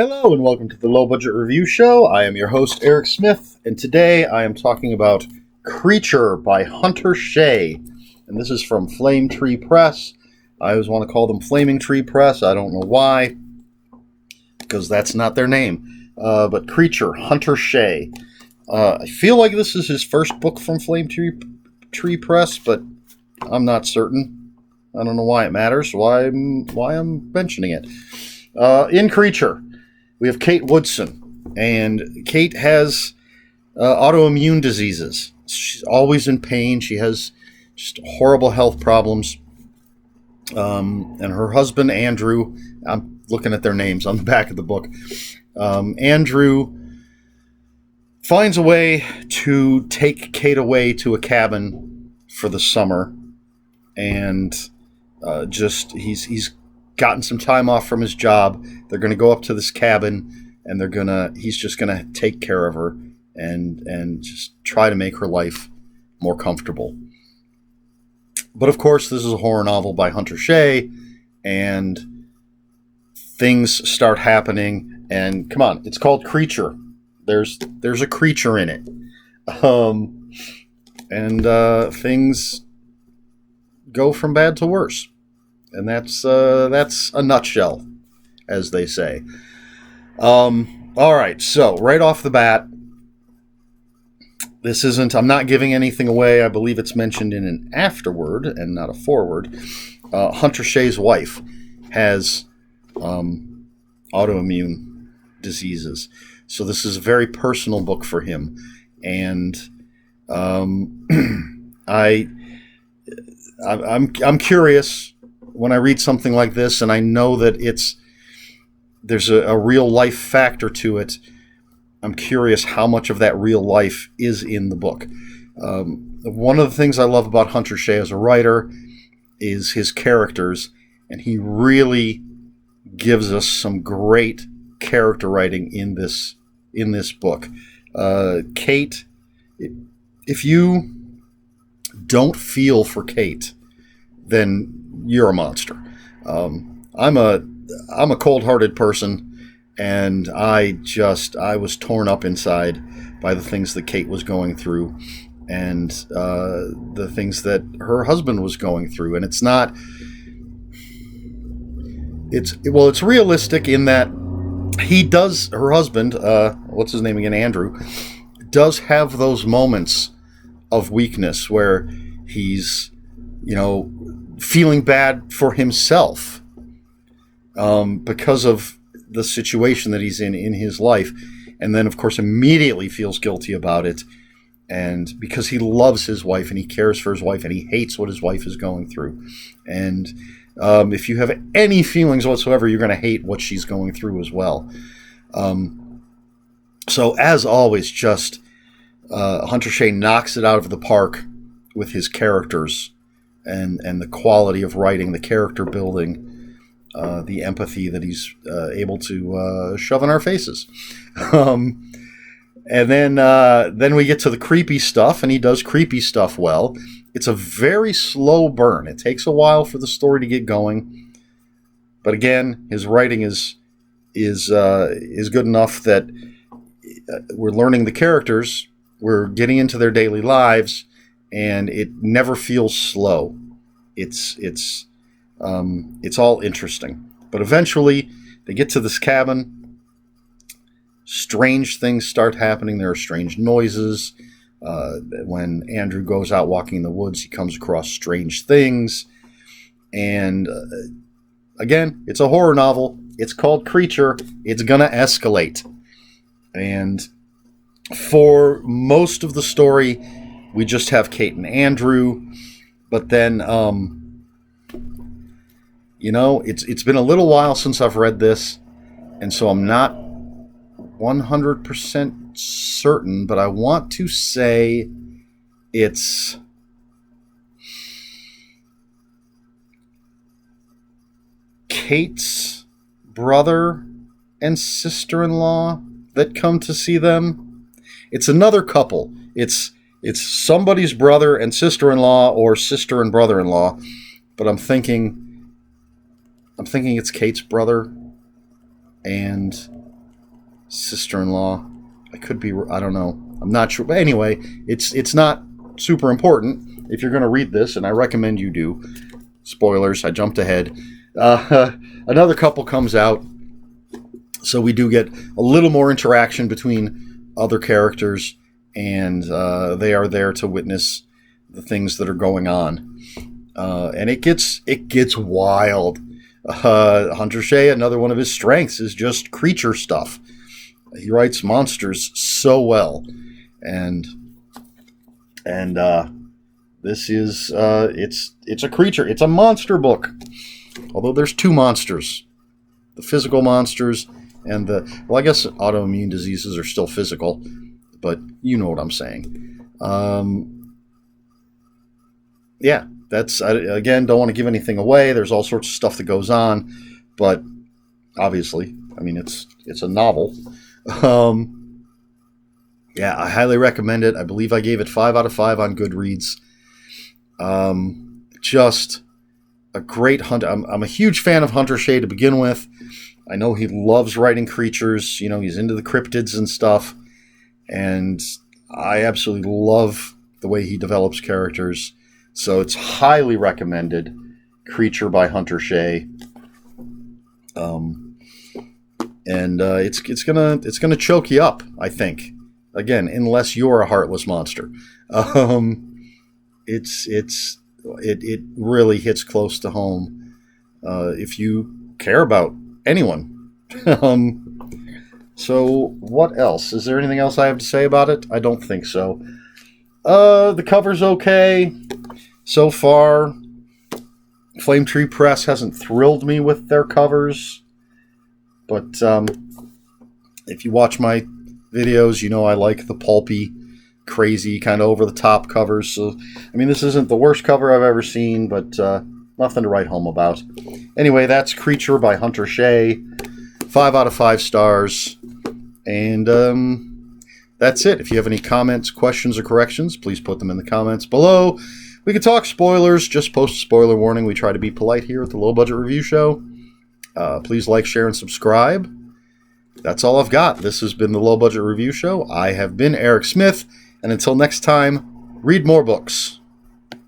Hello and welcome to the Low Budget Review Show. I am your host, Eric Smith, and today I am talking about Creature by Hunter Shea. And this is from Flame Tree Press. I always want to call them Flaming Tree Press. I don't know why, because that's not their name. But Creature, Hunter Shea. I feel like this is his first book from Flame Tree Press, but I'm not certain. I don't know why it matters, why I'm mentioning it. In Creature, we have Kate Woodson, and Kate has autoimmune diseases. She's always in pain. She has just horrible health problems. And her husband, Andrew, I'm looking at their names on the back of the book. Andrew finds a way to take Kate away to a cabin for the summer, and he's gotten some time off from his job. They're going to go up to this cabin, and he's just going to take care of her and just try to make her life more comfortable. But of course, this is a horror novel by Hunter Shea, and things start happening. And come on, it's called Creature. There's a creature in it, and things go from bad to worse. And that's a nutshell, as they say. All right, so right off the bat, I'm not giving anything away. I believe it's mentioned in an afterword and not a foreword. Hunter Shea's wife has autoimmune diseases. So this is a very personal book for him. And I'm curious when I read something like this, and I know that there's a real life factor to it. I'm curious how much of that real life is in the book. One of the things I love about Hunter Shea as a writer is his characters, and he really gives us some great character writing in this book. Kate, if you don't feel for Kate, then you're a monster. I'm a cold-hearted person, and I was torn up inside by the things that Kate was going through, and the things that her husband was going through. And it's realistic in that her husband, what's his name again, Andrew, does have those moments of weakness where he's, feeling bad for himself because of the situation that he's in his life, and then of course immediately feels guilty about it, and because he loves his wife and he cares for his wife and he hates what his wife is going through. And if you have any feelings whatsoever, you're going to hate what she's going through as well. So as always, just Hunter Shea knocks it out of the park with his characters and the quality of writing, the character building, the empathy that he's able to shove in our faces. And then we get to the creepy stuff, and he does creepy stuff well. It's a very slow burn. It takes a while for the story to get going, but again, his writing is good enough that we're learning the characters, we're getting into their daily lives, and it never feels slow. It's all interesting. But eventually, they get to this cabin. Strange things start happening. There are strange noises. When Andrew goes out walking in the woods, he comes across strange things. And again, it's a horror novel. It's called Creature. It's gonna escalate. And for most of the story, we just have Kate and Andrew, but then, it's been a little while since I've read this, and so I'm not 100% certain, but I want to say it's Kate's brother and sister-in-law that come to see them. It's another couple. It's somebody's brother and sister-in-law, or sister and brother-in-law, but I'm thinking it's Kate's brother and sister-in-law. I could be, I don't know. I'm not sure. But anyway, it's not super important if you're going to read this, and I recommend you do. Spoilers, I jumped ahead. Another couple comes out, so we do get a little more interaction between other characters, and they are there to witness the things that are going on. And it gets wild. Hunter Shea, another one of his strengths is just creature stuff. He writes monsters so well, and this is it's a creature. It's a monster book. Although there's two monsters, the physical monsters and I guess autoimmune diseases are still physical, but you know what I'm saying. Yeah, again, don't want to give anything away. There's all sorts of stuff that goes on, but obviously, I mean, it's a novel. Yeah, I highly recommend it. I believe I gave it 5 out of 5 on Goodreads. Just a great hunt. I'm a huge fan of Hunter Shea to begin with. I know he loves writing creatures. You know, he's into the cryptids and stuff. And I absolutely love the way he develops characters. So it's highly recommended. Creature by Hunter Shea. It's gonna choke you up, I think. Again, unless you're a heartless monster. It really hits close to home if you care about anyone. So what else? Is there anything else I have to say about it? I don't think so. The cover's okay so far. Flame Tree Press hasn't thrilled me with their covers, but if you watch my videos, you know I like the pulpy, crazy, kind of over-the-top covers. So, I mean, this isn't the worst cover I've ever seen, but nothing to write home about. Anyway, that's Creature by Hunter Shea. 5 out of 5 stars. And that's it. If you have any comments, questions, or corrections, please put them in the comments below. We can talk spoilers. Just post a spoiler warning. We try to be polite here at the Low Budget Review Show. Please like, share, and subscribe. That's all I've got. This has been the Low Budget Review Show. I have been Eric Smith, and until next time, read more books.